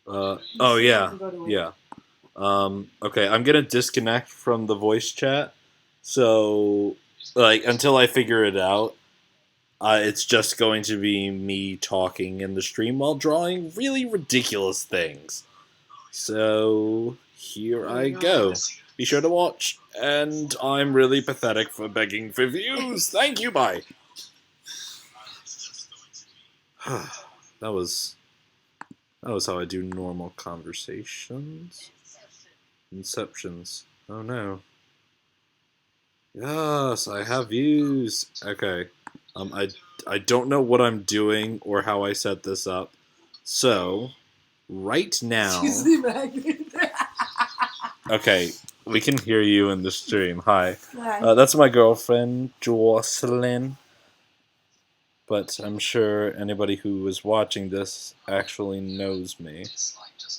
Oh yeah, yeah. Okay, I'm gonna disconnect from the voice chat. So, like, until I figure it out, it's just going to be me talking in the stream while drawing really ridiculous things. So, here I go. Be sure to watch. And I'm really pathetic for begging for views. Thank you, bye. that was that was how I do normal conversations. Inceptions. Oh no. Yes, I have views. Okay. I don't know what I'm doing or how I set this up. So, right now. Excuse me, Magnet. Okay, we can hear you in the stream. Hi. Hi. That's my girlfriend, Jocelyn. But I'm sure anybody who is watching this actually knows me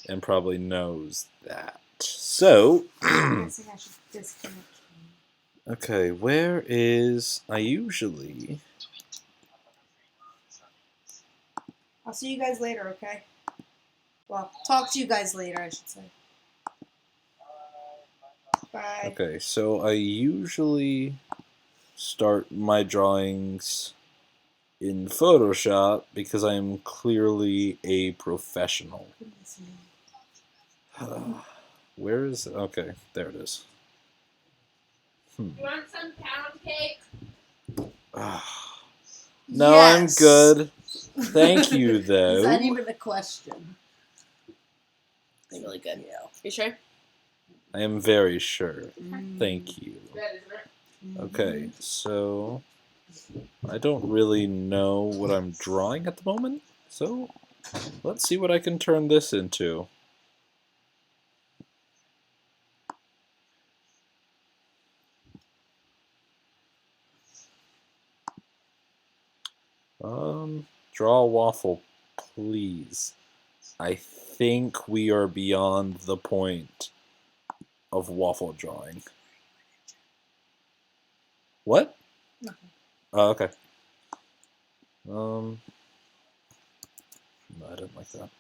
and probably knows that. So, I think I should disconnect. okay, where is I usually? I'll see you guys later, okay? Well, talk to you guys later, I should say. Bye. Okay, so I usually start my drawings in Photoshop because I am clearly a professional. Where is it? Okay, there it is. You want some pound cake? No, Yes. I'm good. Thank you, though. Is that even a question? It's really good. Yeah. You sure? I am very sure. Thank you. Good, isn't it? Okay, so I don't really know what I'm drawing at the moment, so let's see what I can turn this into. Draw a waffle, please. I think we are beyond the point of waffle drawing. What? Nothing. Oh, okay. No, I didn't like that.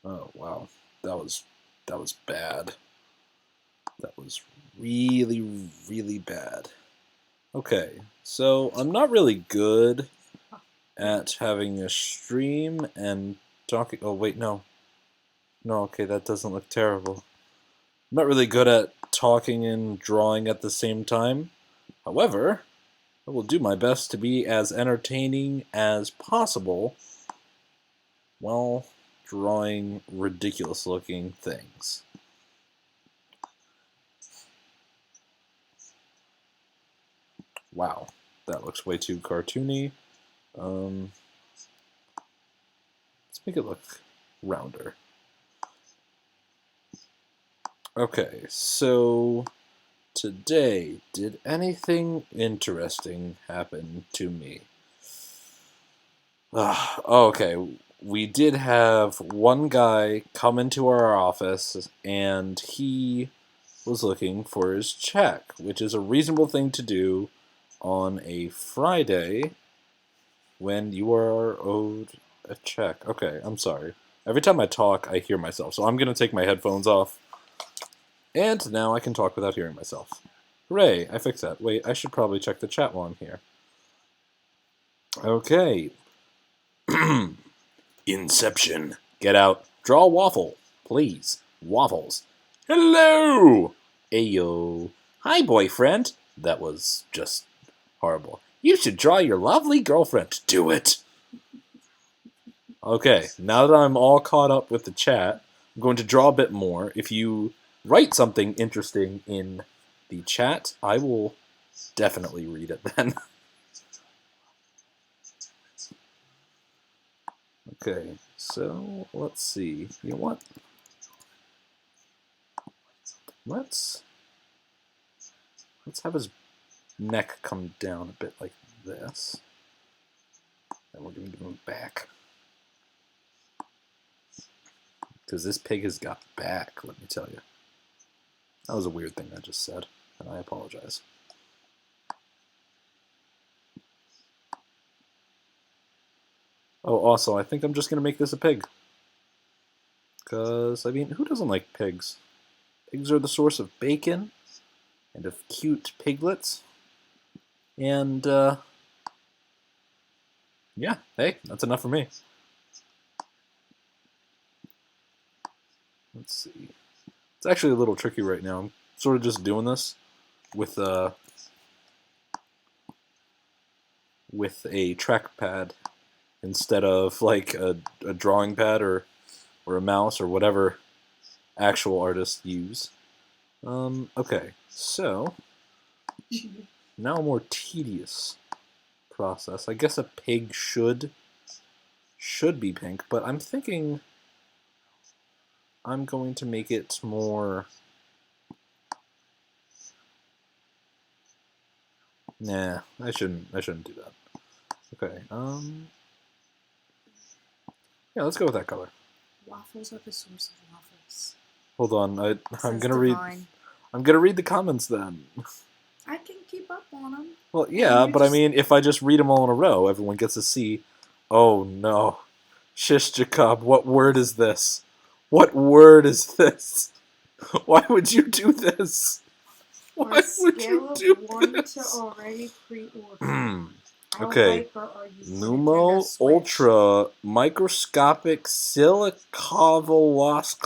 Oh wow, that was bad. That was really, really bad. Okay, so I'm not really good at having a stream and talking. Oh wait, no. No, okay, that doesn't look terrible. I'm not really good at talking and drawing at the same time. However, I will do my best to be as entertaining as possible while drawing ridiculous looking things. Wow, that looks way too cartoony. Let's make it look rounder. Okay, so today, did anything interesting happen to me? Okay, we did have one guy come into our office and he was looking for his check, which is a reasonable thing to do on a Friday when you are owed a check. Okay, I'm sorry. Every time I talk, I hear myself, so I'm going to take my headphones off. And now I can talk without hearing myself. Hooray, I fixed that. Wait, I should probably check the chat while I'm here. Okay. Inception. Get out. Draw a waffle. Please. Waffles. Hello! Ayo. Hi, boyfriend. That was just horrible. You should draw your lovely girlfriend. Do it. Okay, now that I'm all caught up with the chat, I'm going to draw a bit more. If you write something interesting in the chat, I will definitely read it then. Okay, so let's see. You know what? Let's have his neck come down a bit like this. And we're going to give him back. Because this pig has got back, let me tell you. That was a weird thing I just said, and I apologize. Oh, also, I think I'm just going to make this a pig. Because, I mean, who doesn't like pigs? Pigs are the source of bacon and of cute piglets. And, yeah, hey, that's enough for me. Let's see. It's actually a little tricky right now. I'm sort of just doing this with a trackpad instead of like a drawing pad or a mouse or whatever actual artists use. Okay, so now a more tedious process. I guess a pig should be pink, but I'm thinking I'm going to make it more. Nah, I shouldn't do that. Okay, yeah, let's go with that color. Waffles are the source of waffles. Hold on, I'm Says gonna read. Divine. I'm gonna read the comments then. I can keep up on them. Well, yeah, but I mean, if I just read them all in a row, everyone gets to see. Oh no, Shish Jacob, what word is this? What word is this? Why would you do this? Why would you do this? To already pre-ordered. Okay. Numo Ultra Microscopic Silicovolosc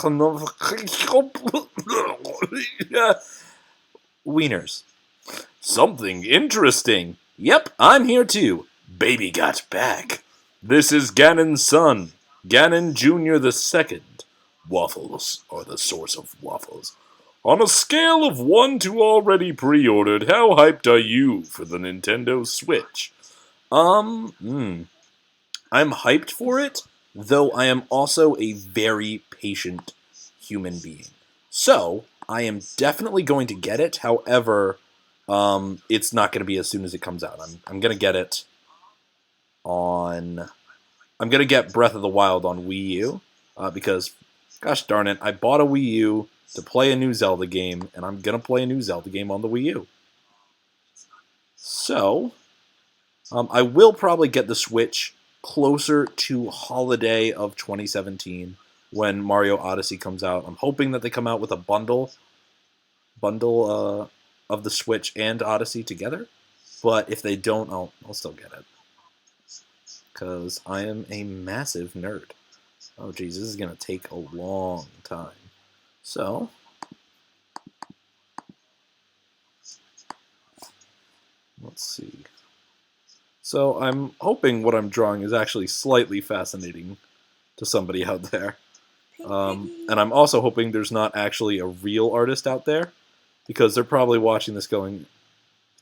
Wieners. Something interesting. Yep, I'm here too. Baby got back. This is Ganon's son, Ganon Jr. the Second. Waffles are the source of waffles. On a scale of 1 to already pre-ordered, how hyped are you for the Nintendo Switch? I'm hyped for it, though I am also a very patient human being. So, I am definitely going to get it. However, it's not going to be as soon as it comes out. I'm going to get it on. I'm going to get Breath of the Wild on Wii U because, gosh darn it, I bought a Wii U to play a new Zelda game, and I'm going to play a new Zelda game on the Wii U. So, I will probably get the Switch closer to holiday of 2017 when Mario Odyssey comes out. I'm hoping that they come out with a bundle of the Switch and Odyssey together. But if they don't, I'll still get it. Because I am a massive nerd. Oh geez, this is going to take a long time. So, let's see. So I'm hoping what I'm drawing is actually slightly fascinating to somebody out there. And I'm also hoping there's not actually a real artist out there, because they're probably watching this going,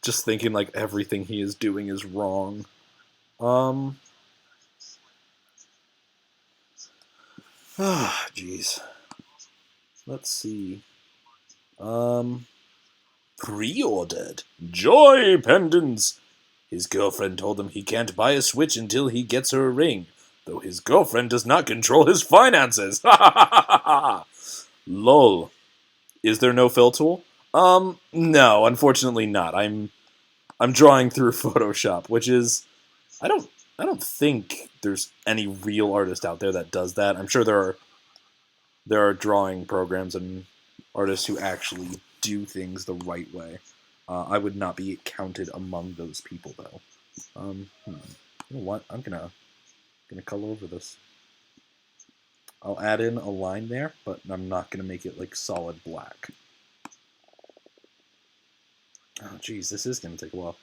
just thinking like everything he is doing is wrong. Jeez. Let's see. Pre-ordered. Joy pendants! His girlfriend told him he can't buy a Switch until he gets her a ring, though his girlfriend does not control his finances. Lol. Is there no fill tool? No, unfortunately not. I'm drawing through Photoshop, which is I don't think there's any real artist out there that does that. I'm sure there are drawing programs and artists who actually do things the right way. I would not be counted among those people, though. You know what? I'm gonna color over this. I'll add in a line there, but I'm not gonna make it like solid black. Oh, geez, this is gonna take a while.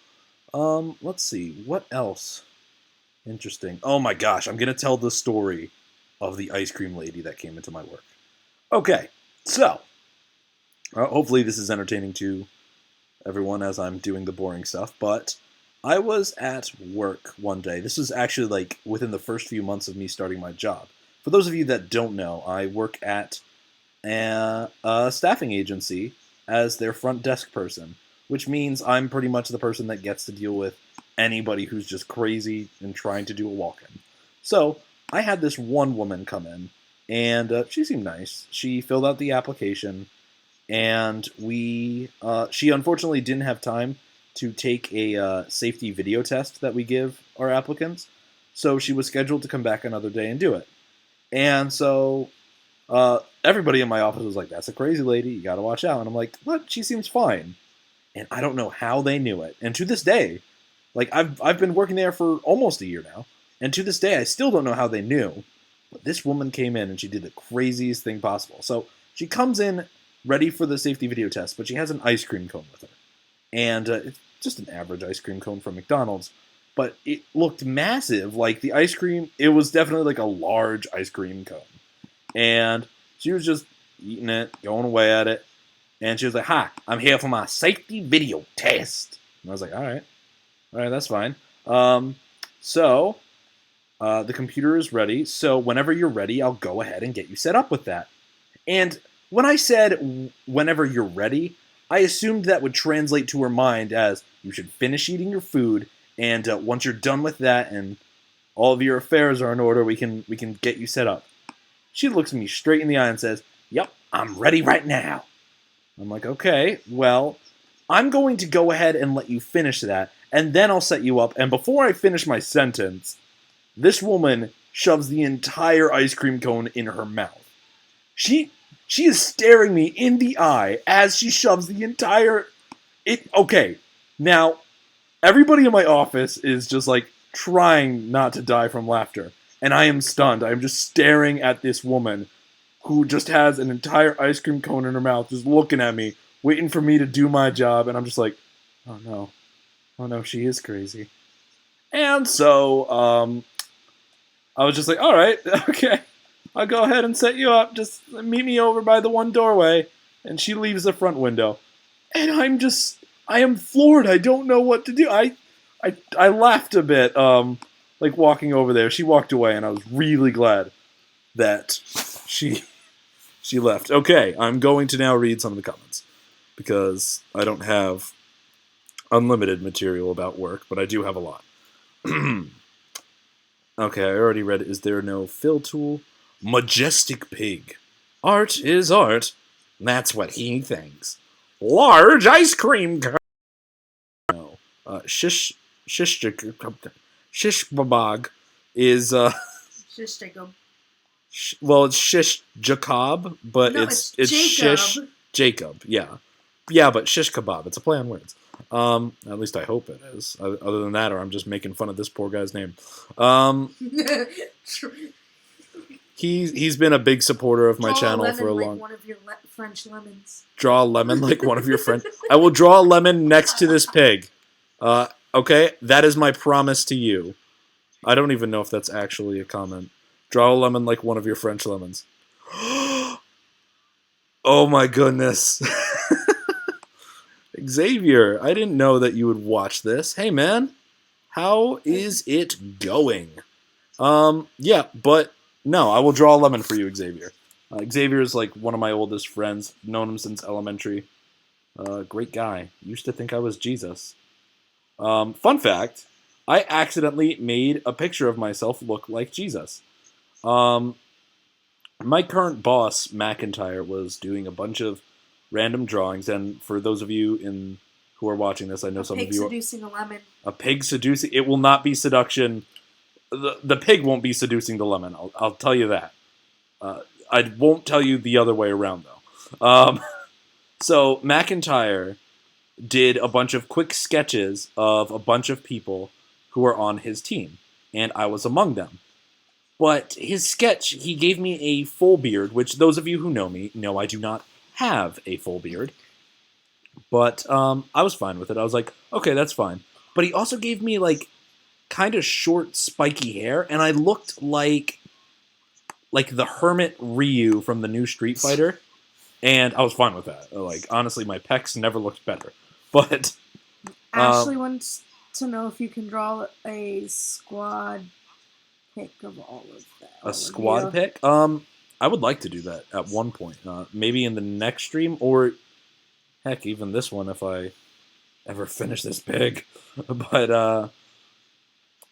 Let's see, what else? Interesting. Oh my gosh, I'm gonna tell the story of the ice cream lady that came into my work. Okay, so hopefully this is entertaining to everyone as I'm doing the boring stuff, but I was at work one day. This was actually like within the first few months of me starting my job. For those of you that don't know, I work at a staffing agency as their front desk person, which means I'm pretty much the person that gets to deal with anybody who's just crazy and trying to do a walk-in. So I had this one woman come in, and she seemed nice. She filled out the application, and she unfortunately didn't have time to take a safety video test that we give our applicants, so she was scheduled to come back another day and do it. And so everybody in my office was like, "That's a crazy lady. You got to watch out." And I'm like, "What? She seems fine." And I don't know how they knew it. And to this day, like I've been working there for almost a year now, and to this day I still don't know how they knew. But this woman came in and she did the craziest thing possible. So she comes in ready for the safety video test, but she has an ice cream cone with her, and it's just an average ice cream cone from McDonald's. But it looked massive. Like the ice cream, it was definitely like a large ice cream cone. And she was just eating it, going away at it. And she was like, "Hi, I'm here for my safety video test." And I was like, all right, that's fine. So the computer is ready. So whenever you're ready, I'll go ahead and get you set up with that. And when I said whenever you're ready, I assumed that would translate to her mind as you should finish eating your food, and once you're done with that and all of your affairs are in order, we can get you set up. She looks me straight in the eye and says, "Yep, I'm ready right now." I'm like, "Okay, well, I'm going to go ahead and let you finish that, and then I'll set you up." And before I finish my sentence, this woman shoves the entire ice cream cone in her mouth. She is staring me in the eye as she shoves the entire... Okay, now, everybody in my office is just like trying not to die from laughter. And I am stunned. I am just staring at this woman who just has an entire ice cream cone in her mouth, just looking at me, waiting for me to do my job. And I'm just like, oh no, she is crazy. And so, I was just like, all right, okay, I'll go ahead and set you up. Just meet me over by the one doorway. And she leaves the front window. And I am floored. I don't know what to do. I laughed a bit, like walking over there. She walked away, and I was really glad that she left. Okay, I'm going to now read some of the comments, because I don't have unlimited material about work, but I do have a lot. Okay, I already read, "Is there no fill tool?" Majestic pig. Art is art. That's what he thinks. Large ice cream cone. No. Shish babag is Shish Jacob. well, it's shish Jacob, but No, it's it's shish Jacob. Yeah, but shish kebab. It's a play on words. At least I hope it is. Other than that, or I'm just making fun of this poor guy's name. He's been a big supporter of my channel for a long. Like one of your French lemons. Draw a lemon like one of your friends. I will draw a lemon next to this pig. Okay, that is my promise to you. I don't even know if that's actually a comment. Draw a lemon like one of your French lemons. Oh my goodness. Xavier, I didn't know that you would watch this. Hey man, how is it going? Yeah, but no, I will draw a lemon for you, Xavier. Xavier is like one of my oldest friends. Known him since elementary. Great guy. Used to think I was Jesus. Fun fact, I accidentally made a picture of myself look like Jesus. My current boss, McIntyre, was doing a bunch of random drawings, and for those of you who are watching this, I know some of you... A pig seducing a lemon. A pig seducing... It will not be seduction. The pig won't be seducing the lemon, I'll tell you that. I won't tell you the other way around, though. So, McIntyre did a bunch of quick sketches of a bunch of people who are on his team, and I was among them. But his sketch, he gave me a full beard, which those of you who know me know I do not have a full beard. But I was fine with it. I was like, okay, that's fine. But he also gave me, like, kind of short, spiky hair, and I looked like the Hermit Ryu from the new Street Fighter, and I was fine with that. Like, honestly, my pecs never looked better. But Ashley wants to know if you can draw a squad pic of all of that. A squad pic? I would like to do that at one point. Maybe in the next stream, or heck, even this one if I ever finish this pig. But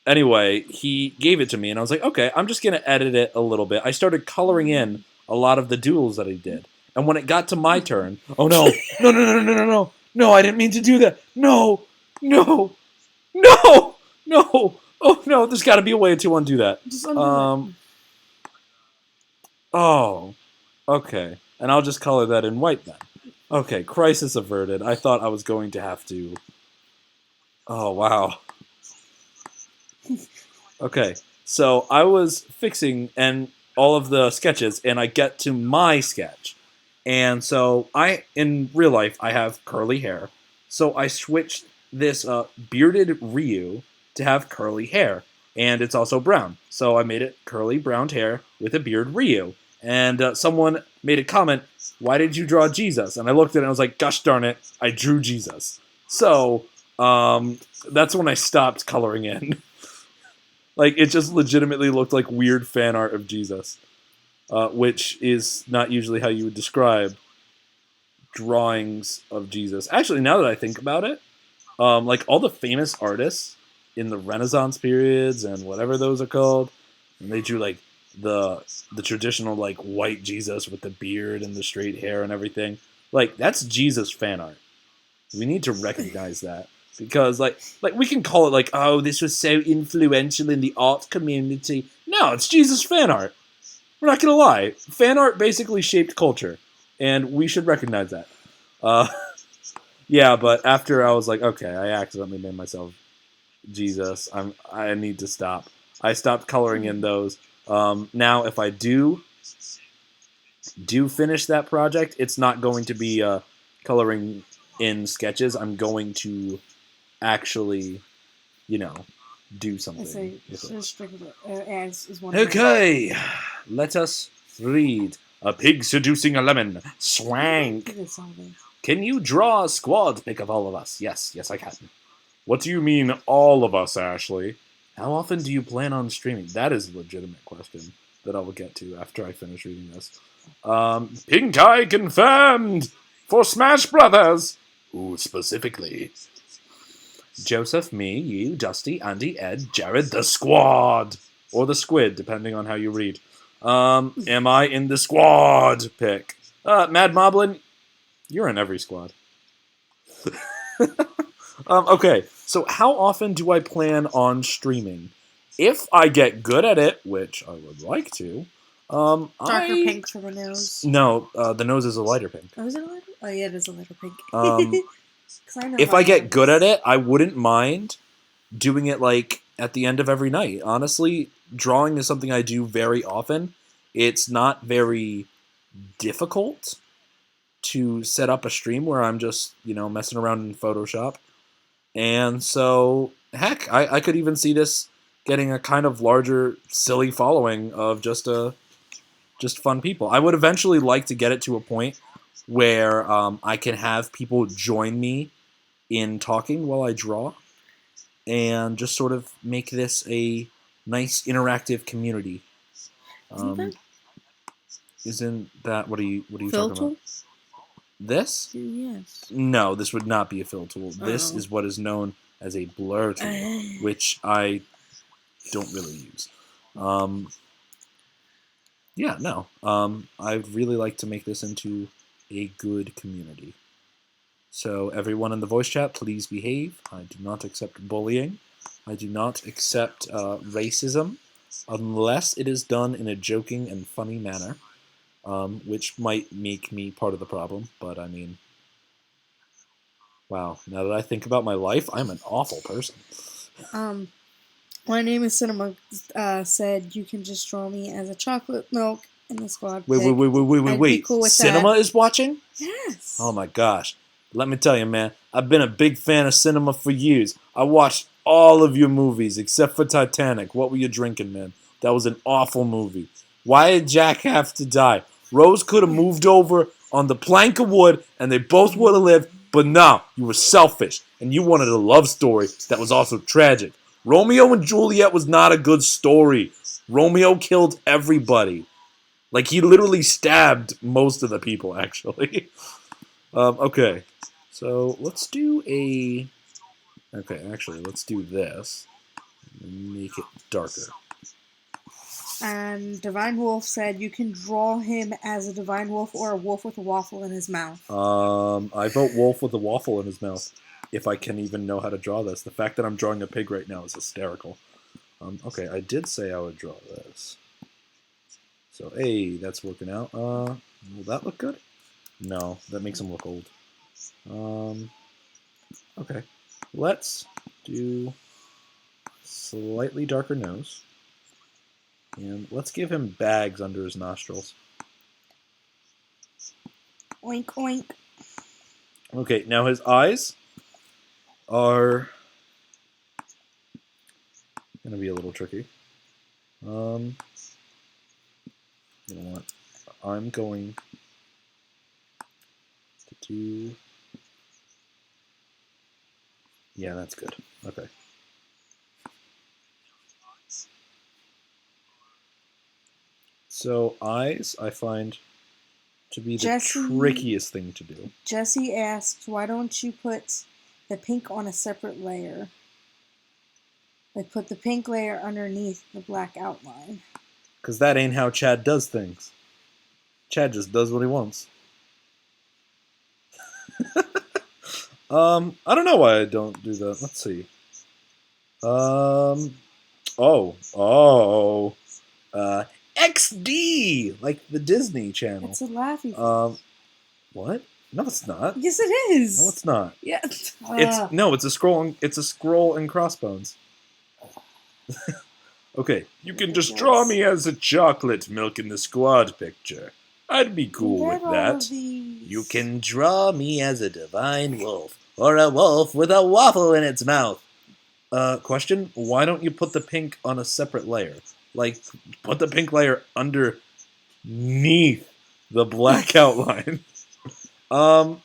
anyway, he gave it to me, and I was like, okay, I'm just gonna edit it a little bit. I started coloring in a lot of the doodles that he did, and when it got to my turn, oh no, no, no, no, no, no, no, no! I didn't mean to do that. No, no, no, no! Oh no! There's got to be a way to undo that. Just undo it. Oh, okay. And I'll just color that in white then. Okay, crisis averted. I thought I was going to have to. Oh wow. Okay, so I was fixing and all of the sketches, and I get to my sketch, and so in real life I have curly hair, so I switched this bearded Ryu to have curly hair, and it's also brown, so I made it curly brown hair with a beard Ryu, and someone made a comment, "Why did you draw Jesus?" And I looked at it and I was like, "Gosh darn it, I drew Jesus." So that's when I stopped coloring in. Like, it just legitimately looked like weird fan art of Jesus, which is not usually how you would describe drawings of Jesus. Actually, now that I think about it, like all the famous artists in the Renaissance periods and whatever those are called, and they drew like the traditional like white Jesus with the beard and the straight hair and everything. Like, that's Jesus fan art. We need to recognize that. Because, like we can call it, like, oh, this was so influential in the art community. No, it's Jesus fan art. We're not going to lie. Fan art basically shaped culture. And we should recognize that. Yeah, but after I was like, okay, I accidentally made myself Jesus. I need to stop. I stopped coloring in those. Now, if I do finish that project, it's not going to be coloring in sketches. I'm going to actually, do something. Okay, let us read. A pig seducing a lemon. Swank. Can you draw a squad pic of all of us? Yes, I can. What do you mean, all of us, Ashley? How often do you plan on streaming? That is a legitimate question that I will get to after I finish reading this. Pink Eye confirmed for Smash Brothers. Who specifically? Joseph, me, you, Dusty, Andy, Ed, Jared, the squad. Or the squid, depending on how you read. Am I in the squad pick? Mad Moblin, you're in every squad. Okay, so how often do I plan on streaming? If I get good at it, which I would like to, darker pink for the nose. No, the nose is a lighter pink. Oh, is it a lighter? Oh, yeah, it is a lighter pink. If I get good at it, I wouldn't mind doing it like at the end of every night. Honestly, drawing is something I do very often. It's not very difficult to set up a stream where I'm just, messing around in Photoshop. And so, heck, I could even see this getting a kind of larger, silly following of just fun people. I would eventually like to get it to a point where I can have people join me in talking while I draw, and just sort of make this a nice interactive community. Isn't that what are you Fill talking tool? about? This? Yes. No, this would not be a fill tool. This is what is known as a blur tool, which I don't really use. Yeah, no. I'd really like to make this into a good community. So everyone in the voice chat, please behave. I do not accept bullying. I do not accept racism unless it is done in a joking and funny manner, which might make me part of the problem. But I mean, wow, now that I think about my life, I'm an awful person. My name is Cinema said you can just draw me as a chocolate milk in the squad. Wait. Cool with Cinema is watching? Yes. Oh my gosh. Let me tell you, man, I've been a big fan of cinema for years. I watched all of your movies except for Titanic. What were you drinking, man? That was an awful movie. Why did Jack have to die? Rose could have moved over on the plank of wood and they both would have lived, but no, you were selfish and you wanted a love story that was also tragic. Romeo and Juliet was not a good story. Romeo killed everybody. Like, he literally stabbed most of the people, actually. Okay. So, let's do let's do this. Make it darker. And Divine Wolf said you can draw him as a Divine Wolf or a wolf with a waffle in his mouth. I vote wolf with a waffle in his mouth. If I can even know how to draw this. The fact that I'm drawing a pig right now is hysterical. Okay, I did say I would draw this. So, hey, that's working out. Will that look good? No, that makes him look old. Okay, let's do slightly darker nose. And let's give him bags under his nostrils. Oink, oink. Okay, now his eyes are going to be a little tricky. You know what? I'm going to do... Yeah, that's good. Okay. So eyes, I find to be the trickiest thing to do. Jesse asked, why don't you put the pink on a separate layer? Like put the pink layer underneath the black outline. Because that ain't how Chad does things. Chad just does what he wants. I don't know why I don't do that. Let's see. XD, like the Disney Channel. It's a laughy. What? No, it's not. Yes, it is. No, it's not. Yeah. It's a scroll. It's a scroll and crossbones. Okay, you can just draw me as a chocolate milk in the squad picture. I'd be cool with that. You can draw me as a divine wolf, or a wolf with a waffle in its mouth. Question, why don't you put the pink on a separate layer? Like, put the pink layer underneath the black outline. I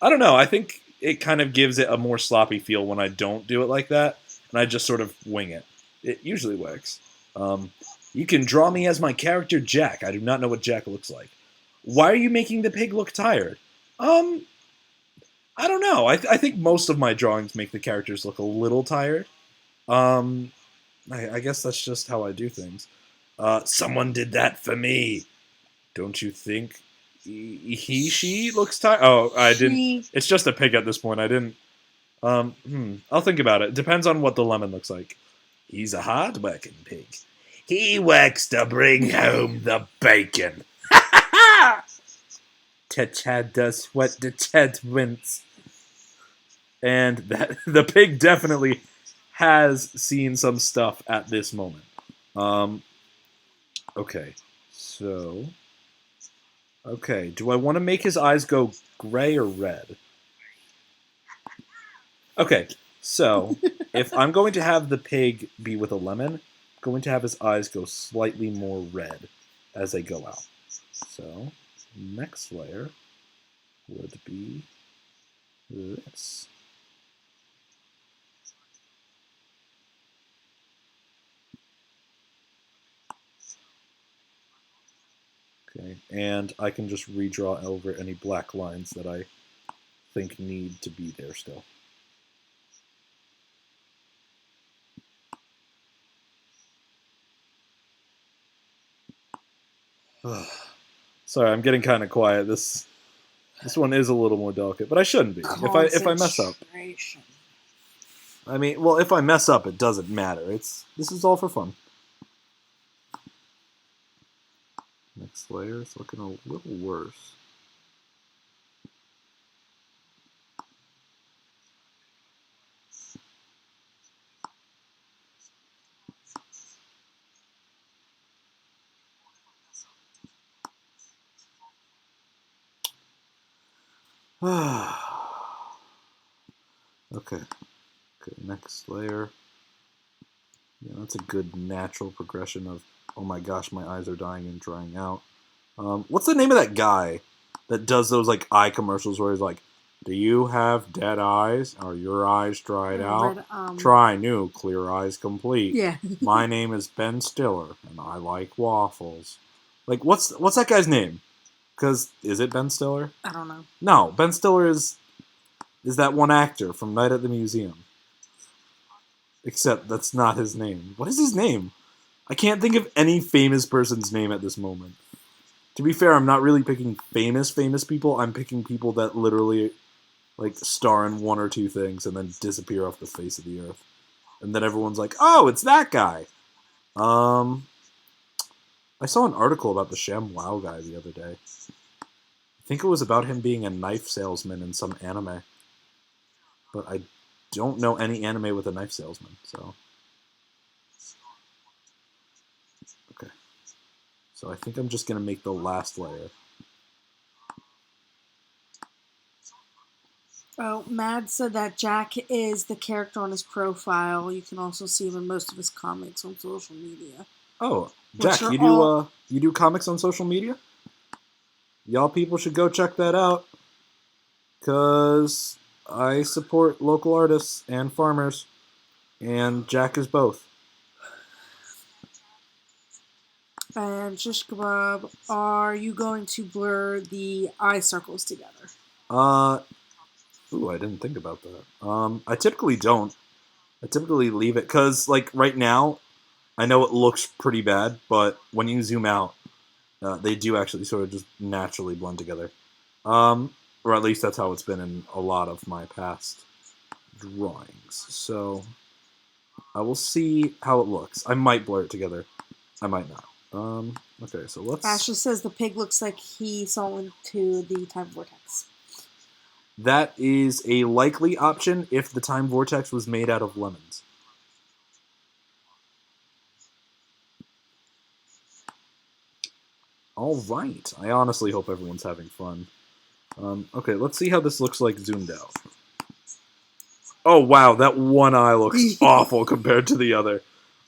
don't know, I think it kind of gives it a more sloppy feel when I don't do it like that, and I just sort of wing it. It usually works. You can draw me as my character Jack. I do not know what Jack looks like. Why are you making the pig look tired? I don't know. I think most of my drawings make the characters look a little tired. I guess that's just how I do things. Someone did that for me. Don't you think she looks tired? Oh, I didn't. It's just a pig at this point. I didn't. I'll think about it. Depends on what the lemon looks like. He's a hard-working pig. He works to bring home the bacon. Chad does what the Chad wins. And that the pig definitely has seen some stuff at this moment. Okay, so... Okay, do I want to make his eyes go gray or red? Okay, so if I'm going to have the pig be with a lemon, I'm going to have his eyes go slightly more red as they go out. So, next layer would be this. Okay, and I can just redraw over any black lines that I think need to be there still. Sorry, I'm getting kind of quiet. This one is a little more delicate, but I shouldn't be. If I mess up. I mean, well, if I mess up, it doesn't matter. This is all for fun. Next layer is looking a little worse. Okay, next layer. Yeah, that's a good natural progression of, oh my gosh, my eyes are dying and drying out. What's the name of that guy that does those like eye commercials where he's like, do you have dead eyes? Are your eyes dried out? Try new Clear Eyes Complete. Yeah. My name is Ben Stiller, and I like waffles. Like, what's that guy's name? Because, is it Ben Stiller? I don't know. No, Ben Stiller is that one actor from Night at the Museum. Except that's not his name. What is his name? I can't think of any famous person's name at this moment. To be fair, I'm not really picking famous people. I'm picking people that literally like star in one or two things and then disappear off the face of the earth. And then everyone's like, "Oh, it's that guy." I saw an article about the ShamWow guy the other day. I think it was about him being a knife salesman in some anime. But I don't know any anime with a knife salesman, so. Okay. So I think I'm just going to make the last layer. Oh, Mad said that Jack is the character on his profile. You can also see him in most of his comics on social media. Oh, Which Jack, are you do comics on social media? Y'all people should go check that out. Cause I support local artists and farmers, and Jack is both. And Shish Kebab, are you going to blur the eye circles together? Ooh, I didn't think about that. I typically don't. I typically leave it because, like, right now, I know it looks pretty bad, but when you zoom out, they do actually sort of just naturally blend together. Or at least that's how it's been in a lot of my past drawings. So I will see how it looks. I might blur it together. I might not. Okay, so let's. Ashley says the pig looks like he saw into the time vortex. That is a likely option if the time vortex was made out of lemons. All right. I honestly hope everyone's having fun. Okay, let's see how this looks like zoomed out. Oh, wow, that one eye looks awful compared to the other.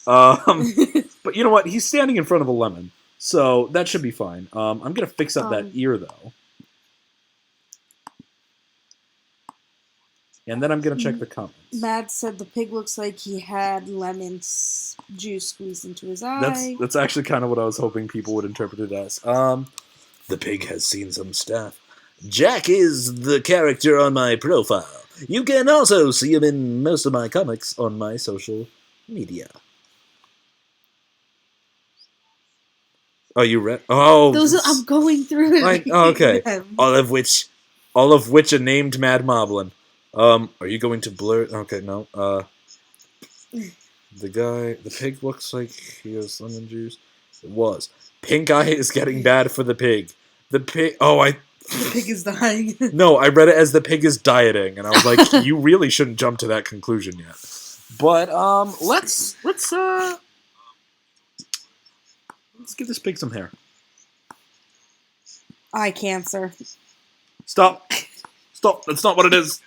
But you know what? He's standing in front of a lemon, so that should be fine. I'm going to fix up that ear, though. And then I'm going to check the comments. Matt said the pig looks like he had lemon juice squeezed into his eye. That's actually kind of what I was hoping people would interpret it as. The pig has seen some stuff. Jack is the character on my profile. You can also see him in most of my comics on my social media. Oh, you read? Oh, I'm going through it. Okay. All of which are named Mad Moblin. Are you going to blur? Okay, no. The pig looks like he has lemon juice. It was. Pink eye is getting bad for the pig. The pig. The pig is dying. No, I read it as the pig is dieting, and I was like, you really shouldn't jump to that conclusion yet. But let's give this pig some hair. Eye cancer. Stop. That's not what it is.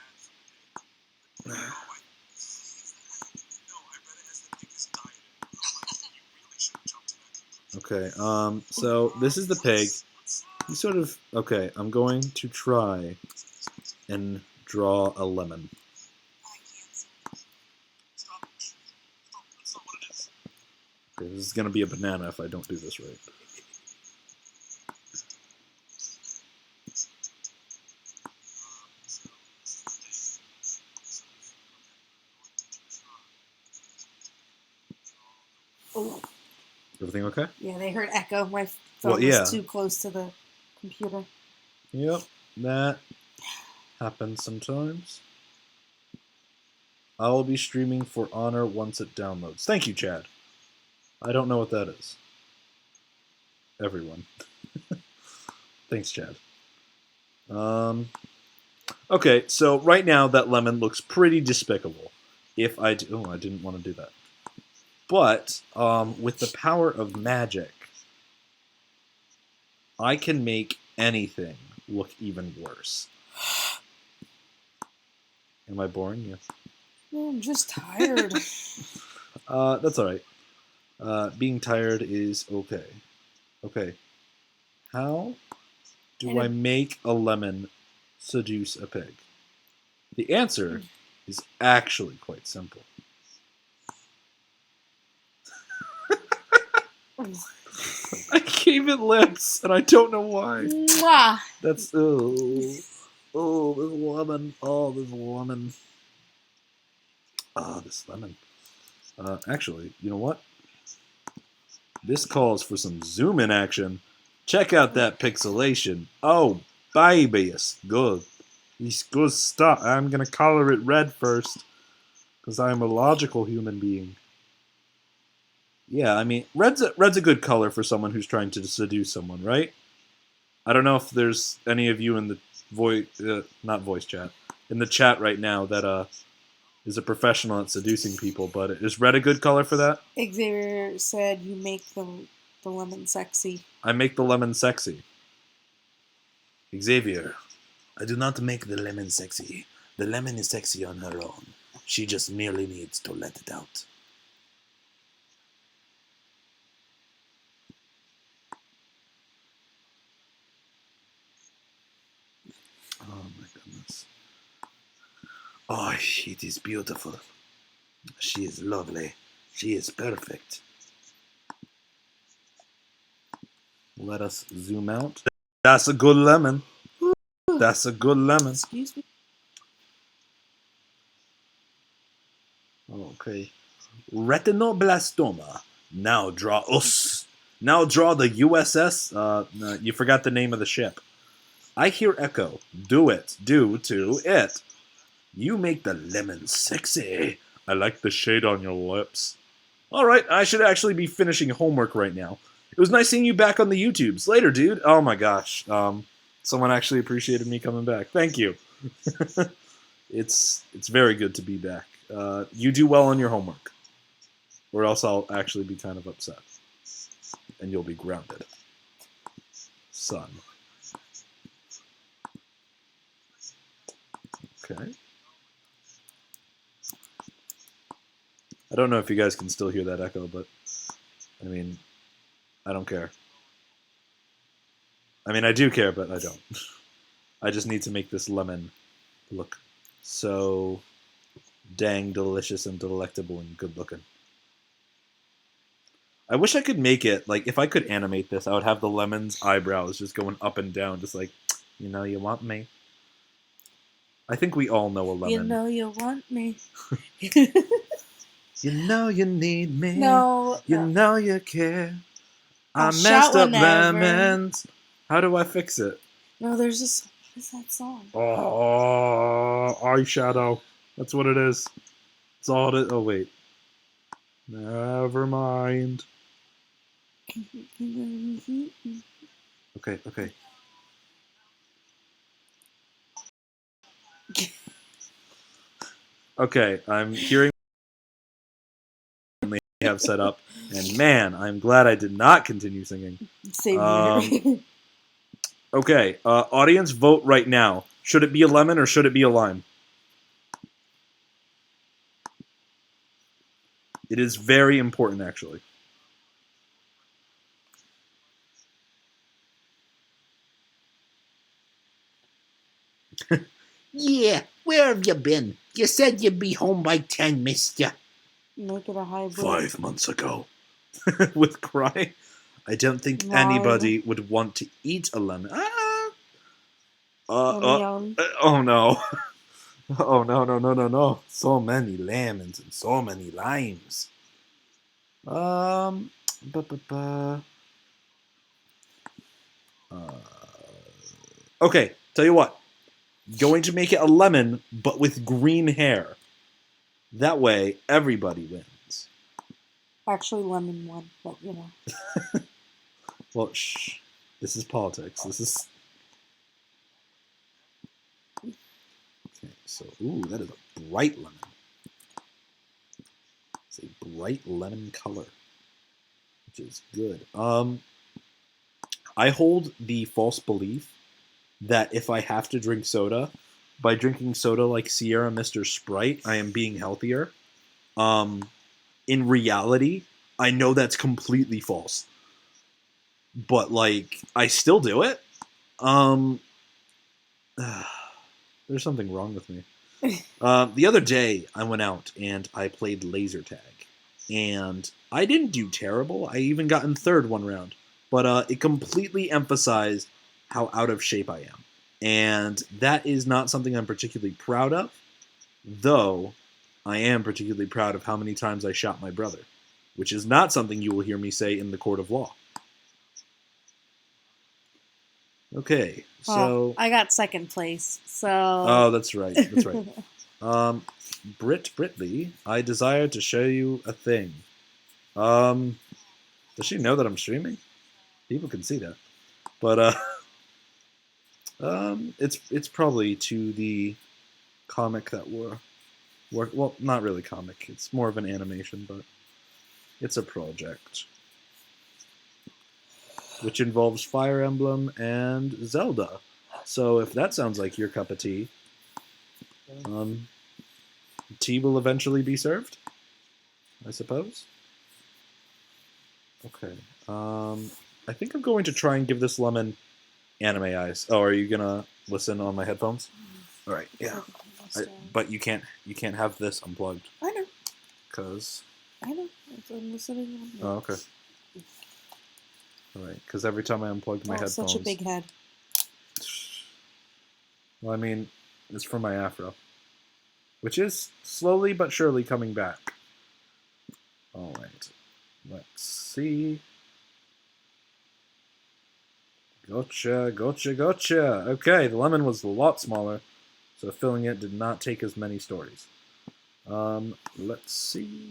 Okay, so this is the pig. He sort of... Okay, I'm going to try and draw a lemon. Okay, this is going to be a banana if I don't do this right. Oh. Everything okay? Yeah, they heard echo. My phone was too close to the computer. Yep, that happens sometimes. I will be streaming For Honor once it downloads. Thank you, Chad. I don't know what that is. Everyone. Thanks, Chad. Okay, so right now that lemon looks pretty despicable. If I do... Oh, I didn't want to do that. But, with the power of magic, I can make anything look even worse. Am I boring you? No, I'm just tired. That's alright. Being tired is okay. Okay. How do I make a lemon seduce a pig? The answer is actually quite simple. I gave it lips, and I don't know why. Mwah. That's this lemon. Oh, this lemon. Ah, this lemon. Actually, you know what? This calls for some zoom in action. Check out that pixelation. Oh, baby, it's good. It's good stuff. I'm gonna color it red first, because I'm a logical human being. Yeah, I mean, red's a good color for someone who's trying to seduce someone, right? I don't know if there's any of you in the not voice chat, in the chat right now that is a professional at seducing people, but is red a good color for that? Xavier said you make the lemon sexy. I make the lemon sexy. Xavier, I do not make the lemon sexy. The lemon is sexy on her own. She just merely needs to let it out. Oh my goodness. Oh, it is beautiful. She is lovely. She is perfect. Let us zoom out. That's a good lemon. That's a good lemon. Excuse me. Okay. Retinoblastoma. Now draw us. Now draw the USS. No, you forgot the name of the ship. I hear echo. Do it. Do to it. You make the lemon sexy. I like the shade on your lips. Alright, I should actually be finishing homework right now. It was nice seeing you back on the YouTubes. Later, dude. Oh my gosh. Someone actually appreciated me coming back. Thank you. It's very good to be back. You do well on your homework, or else I'll actually be kind of upset, and you'll be grounded, son. Okay. I don't know if you guys can still hear that echo, but I mean, I don't care. I mean, I do care, but I don't. I just need to make this lemon look so dang delicious and delectable and good looking. I wish I could make it, like, if I could animate this, I would have the lemon's eyebrows just going up and down, just like, you know you want me. I think we all know a lemon. You know you want me. You know you need me. No. You know you care. I I'll messed shout up whenever. lemons. How do I fix it? No, there's this. What is that song? Oh, eyeshadow. That's what it is. It's all it. Oh wait. Never mind. Okay, okay. Okay, I'm hearing what they have set up, and man, I'm glad I did not continue singing. Same here. Okay, audience, vote right now. Should it be a lemon or should it be a lime? It is very important, actually. Yeah, where have you been? You said you'd be home by 10, mister. Make it a hybrid. 5 months ago. With cry? I don't think Lime. anybody would want to eat a lemon. Yum. Oh no. Oh no, no, no, no, no. So many lemons and so many limes. Bu- bu- bu. Okay, tell you what. Going to make it a lemon, but with green hair. That way, everybody wins. Actually, lemon one, but you know. Well, shh. This is politics. This is... Okay, so, ooh, that is a bright lemon. It's a bright lemon color, which is good. I hold the false belief that if I have to drink soda, by drinking soda like Sierra Mr. Sprite, I am being healthier. In reality, I know that's completely false. But, like, I still do it. There's something wrong with me. The other day, I went out and I played laser tag. And I didn't do terrible. I even got in third one round. But it completely emphasized how out of shape I am. And that is not something I'm particularly proud of. Though, I am particularly proud of how many times I shot my brother, which is not something you will hear me say in the court of law. Okay, so... I got second place, so... Oh, that's right, that's right. Britley, I desire to show you a thing. Does she know that I'm streaming? People can see that. But, it's probably to the comic that we're well, not really comic. It's more of an animation, but it's a project which involves Fire Emblem and Zelda. So if that sounds like your cup of tea, tea will eventually be served, I suppose. Okay. I think I'm going to try and give this lemon anime eyes. Oh, are you gonna listen on my headphones? All right. Yeah. But you can't have this unplugged. I know. Cause. I know. I'm listening. Oh, okay. All right. Because every time I unplugged my headphones. Such a big head. Well, I mean, it's from my afro, which is slowly but surely coming back. All right. Let's see. Gotcha, gotcha, gotcha. Okay, the lemon was a lot smaller, so filling it did not take as many stories. Let's see.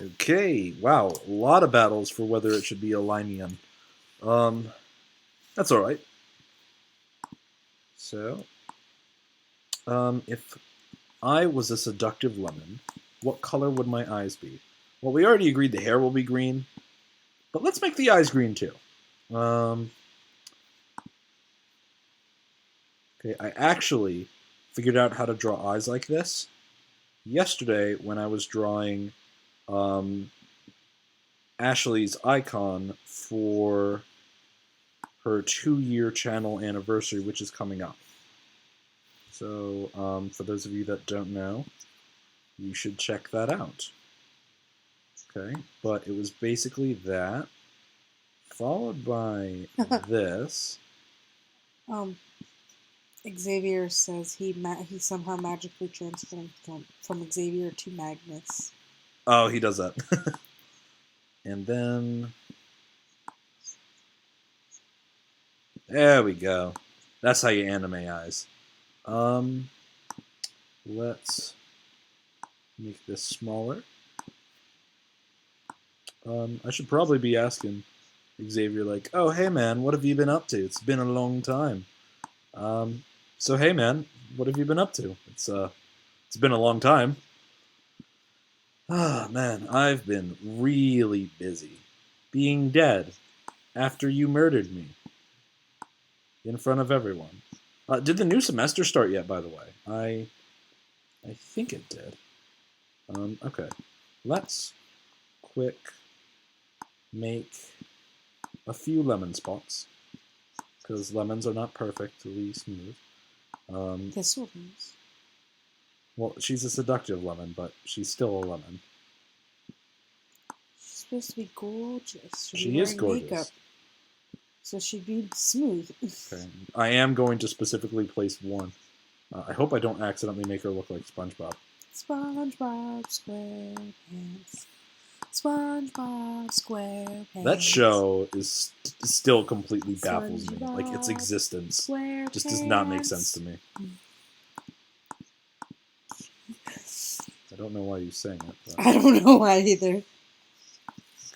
Okay, wow, a lot of battles for whether it should be a Limian. That's alright. So, if I was a seductive lemon, what color would my eyes be? Well, we already agreed the hair will be green, but let's make the eyes green too. Okay, I actually figured out how to draw eyes like this yesterday when I was drawing Ashley's icon for her 2-year channel anniversary, which is coming up. So, for those of you that don't know, you should check that out. Okay, but it was basically that, followed by this. Xavier says he somehow magically transformed from Xavier to Magnus. Oh, he does that. And then... There we go. That's how you anime eyes. Let's make this smaller. I should probably be asking Xavier, like, oh, hey, man, what have you been up to? It's been a long time. So, hey, man, what have you been up to? It's been a long time. Ah, man, I've been really busy. Being dead after you murdered me. In front of everyone. Did the new semester start yet, by the way? I think it did. Okay. Let's quick make a few lemon spots. Because lemons are not perfectly smooth. This one is. Well, she's a seductive lemon, but she's still a lemon. She's supposed to be gorgeous. She is gorgeous. Makeup, so she'd be smooth. Okay. I am going to specifically place one. I hope I don't accidentally make her look like SpongeBob. SpongeBob SquarePants. SpongeBob SquarePants. That show is still completely baffles me. Like, its existence just does not make sense to me. I don't know why you sang it. But... I don't know why either.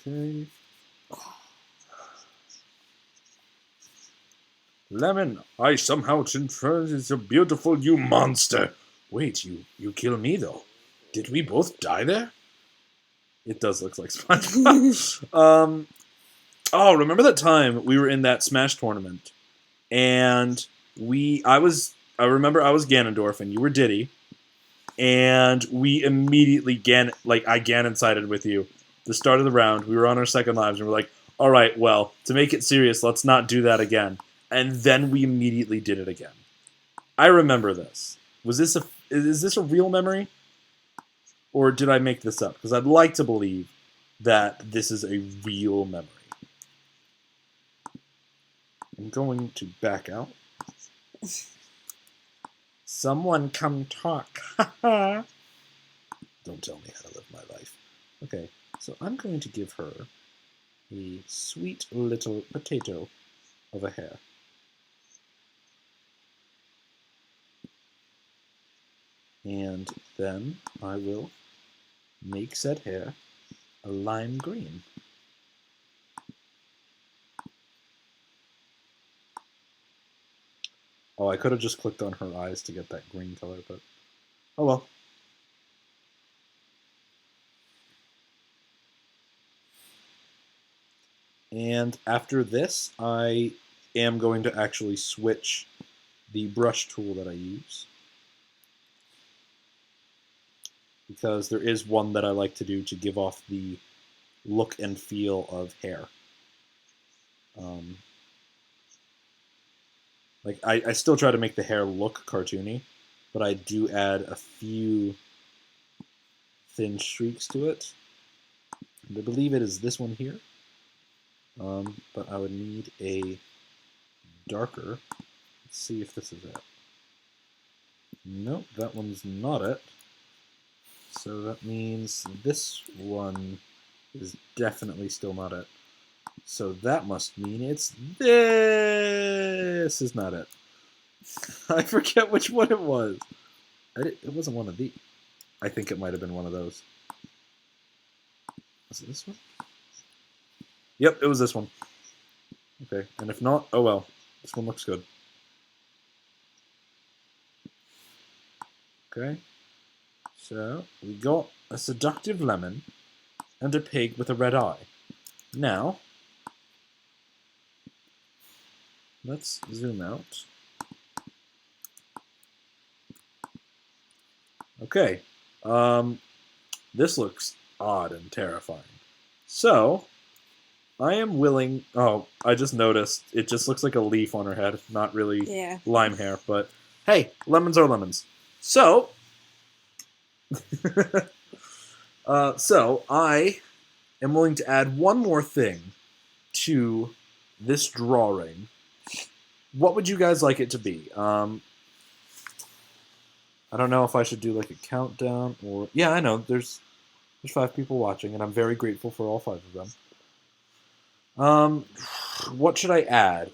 Okay. Lemon, I somehow transformed into a beautiful you monster. Wait, you kill me though. Did we both die there? It does look like SpongeBob. Oh, remember that time we were in that Smash tournament, and I remember I was Ganondorf and you were Diddy, and we immediately I Ganon-sided with you. The start of the round, we were on our second lives, and we're like, all right, well, to make it serious, let's not do that again. And then we immediately did it again. I remember this. Is this a real memory? Or did I make this up? Because I'd like to believe that this is a real memory. I'm going to back out Someone come talk. Don't tell me how to live my life. Okay, so I'm going to give her a sweet little potato of a hair. And then I will make said hair a lime green. Oh, I could have just clicked on her eyes to get that green color, but oh well. And after this, I am going to actually switch the brush tool that I use, because there is one that I like to do to give off the look and feel of hair. Like I still try to make the hair look cartoony, but I do add a few thin streaks to it. And I believe it is this one here. But I would need a darker. Let's see if this is it. Nope, that one's not it. So that means this one is definitely still not it. So that must mean it's this is not it. I forget which one it was. It wasn't one of these. I think it might have been one of those. Was it this one? Yep, it was this one. Okay, and if not, oh well. This one looks good. Okay. So, we got a seductive lemon and a pig with a red eye. Now, let's zoom out. Okay. This looks odd and terrifying. So, I am willing... Oh, I just noticed. It just looks like a leaf on her head. Not really lime hair, but hey, lemons are lemons. So, so I am willing to add one more thing to this drawing. What would you guys like it to be? I don't know if I should do like a countdown or... Yeah, I know. There's 5 people watching, and I'm very grateful for all 5 of them. What should I add?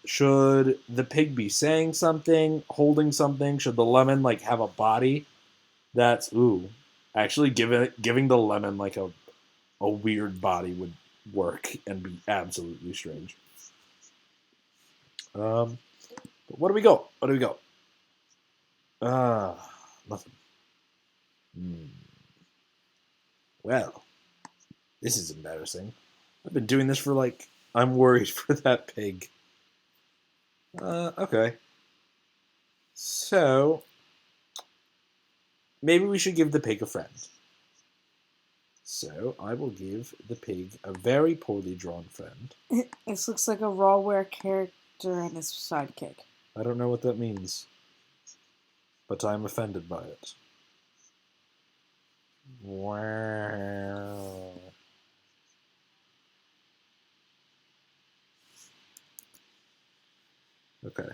Should the pig be saying something, holding something? Should the lemon like have a body? That's actually giving the lemon like a weird body would work and be absolutely strange. But what do we got? What do we got? Nothing. Well, this is embarrassing. I've been doing this for like... I'm worried for that pig. Okay. So, maybe we should give the pig a friend. So, I will give the pig a very poorly drawn friend. This looks like a Rawware character and his sidekick. I don't know what that means, but I'm offended by it. Wow. Okay.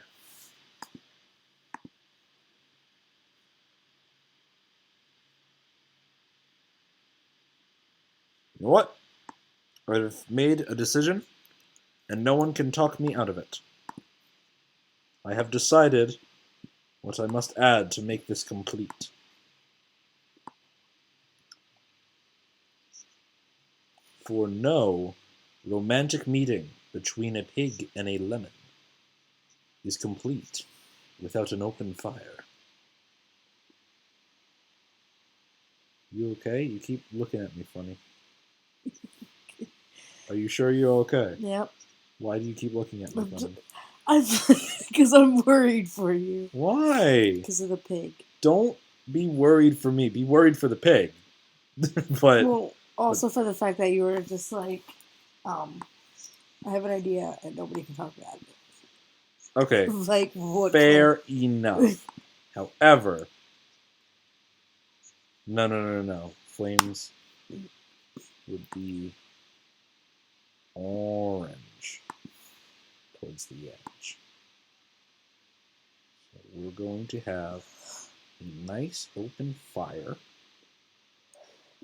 You know what? I've made a decision, and no one can talk me out of it. I have decided what I must add to make this complete. For no romantic meeting between a pig and a lemon is complete without an open fire. You okay? You keep looking at me funny. Are you sure you're okay? Yep. Why do you keep looking at me funny? Because I'm worried for you. Why? Because of the pig. Don't be worried for me. Be worried for the pig. But well, also for the fact that you were just like, I have an idea and nobody can talk about it. Okay. Like what? Fair enough. However, no. Flames would be orange towards the edge. we're going to have a nice open fire.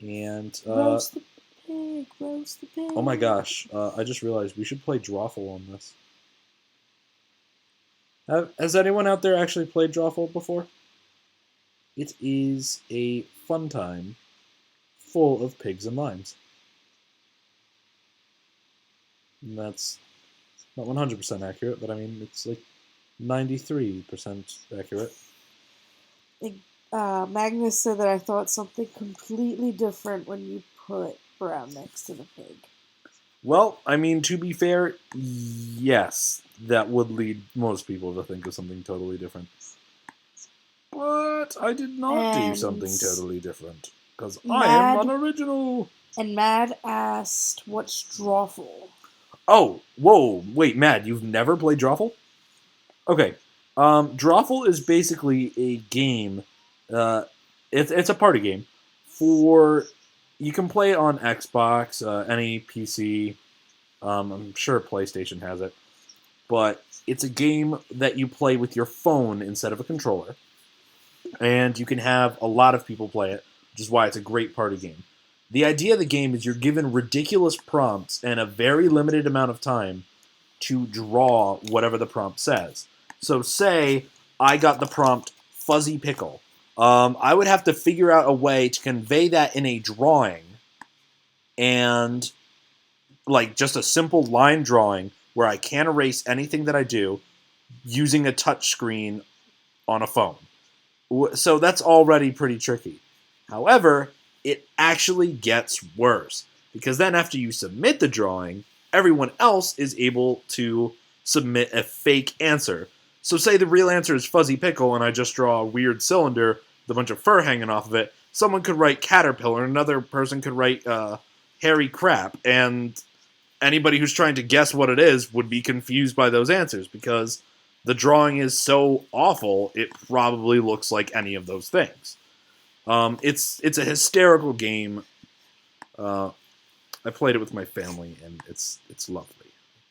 And, roast the pig, roast the pig. oh my gosh, I just realized we should play Drawful on this. Has anyone out there actually played Drawful before? It is a fun time full of pigs and limes. And that's not 100% accurate, but I mean, it's like 93% accurate. Magnus said that I thought something completely different when you put brown next to the pig. Well, I mean, to be fair, yes, that would lead most people to think of something totally different. But I did not do something totally different, because I am unoriginal. And Mad asked, what's Drawful? Oh, whoa, wait, Mad, you've never played Drawful? Okay, Drawful is basically a game, it's a party game, you can play it on Xbox, any PC, I'm sure PlayStation has it, but it's a game that you play with your phone instead of a controller, and you can have a lot of people play it, which is why it's a great party game. The idea of the game is you're given ridiculous prompts and a very limited amount of time to draw whatever the prompt says. So say I got the prompt fuzzy pickle. I would have to figure out a way to convey that in a drawing, and like just a simple line drawing where I can't erase anything that I do using a touch screen on a phone. So that's already pretty tricky. However, it actually gets worse, because then after you submit the drawing, everyone else is able to submit a fake answer. So say the real answer is fuzzy pickle and I just draw a weird cylinder with a bunch of fur hanging off of it. Someone could write caterpillar, another person could write hairy crap, and anybody who's trying to guess what it is would be confused by those answers, because the drawing is so awful, it probably looks like any of those things. It's a hysterical game. I played it with my family, and it's lovely.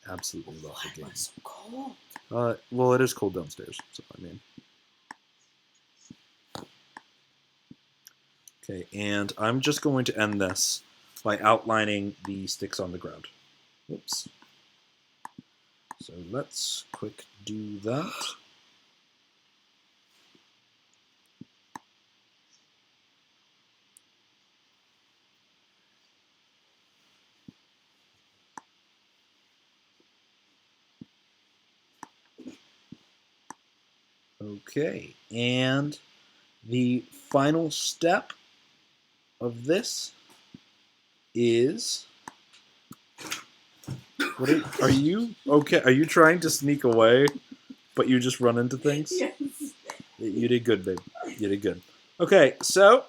Absolutely lovely game. It's so cold. Well, it is cold downstairs, so I mean. Okay, and I'm just going to end this by outlining the sticks on the ground. Oops. So let's quick do that. Okay, and the final step of this is... Are you okay? Are you trying to sneak away, but you just run into things? Yes. You did good, babe. You did good. Okay, so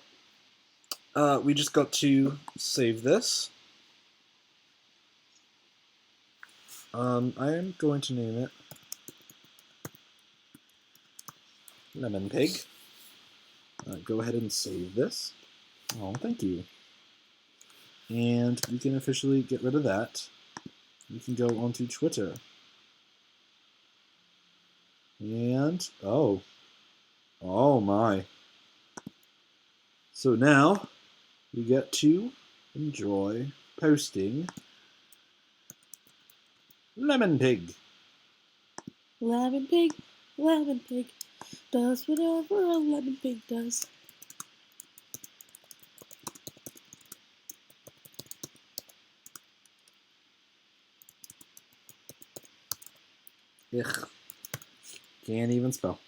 we just got to save this. I am going to name it Lemon Pig. Go ahead and save this. Oh, thank you. And we can officially get rid of that. We can go onto Twitter. And, oh my. So now, we get to enjoy posting Lemon Pig. Lemon pig does whatever a lemon pig does. Ugh. Can't even spell.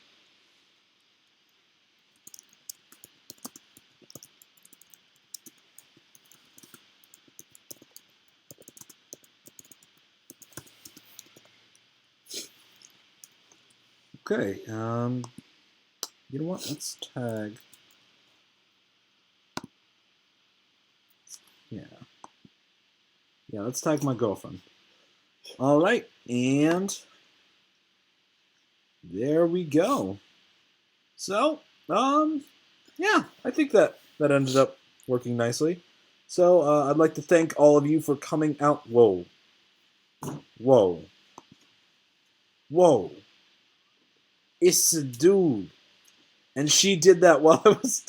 Okay, you know what? Let's tag. Yeah, let's tag my girlfriend. All right, and there we go. So, yeah, I think that ended up working nicely. So, I'd like to thank all of you for coming out. Whoa. Whoa. Whoa. It's a dude. And she did that while I was...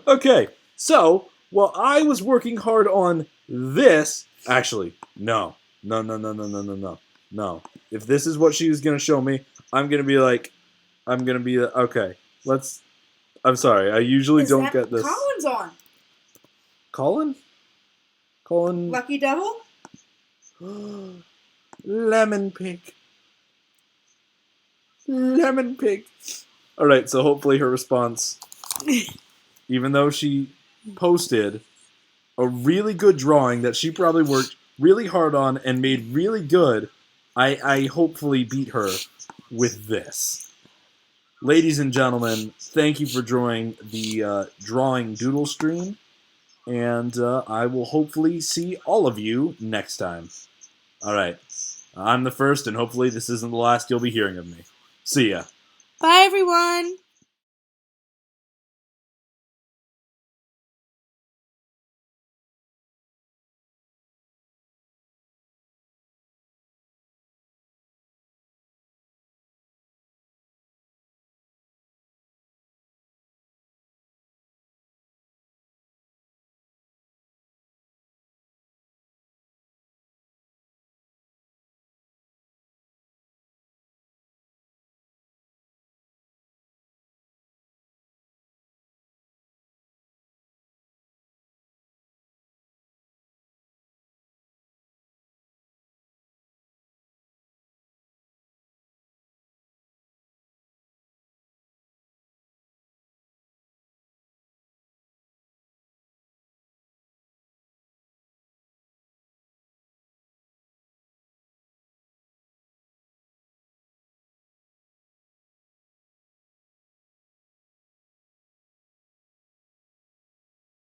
Okay, so, while I was working hard on this... Actually, no. No. If this is what she was going to show me, I'm going to be like... Okay, let's... I'm sorry, I usually don't get this... Colin's on. Colin? Colin... Lucky Devil? Lemon pig. Lemon pig. Alright, so hopefully her response, even though she posted a really good drawing that she probably worked really hard on and made really good, I hopefully beat her with this. Ladies and gentlemen, thank you for joining the Drawing Doodle stream, and I will hopefully see all of you next time. Alright, I'm the first, and hopefully this isn't the last you'll be hearing of me. See ya. Bye, everyone.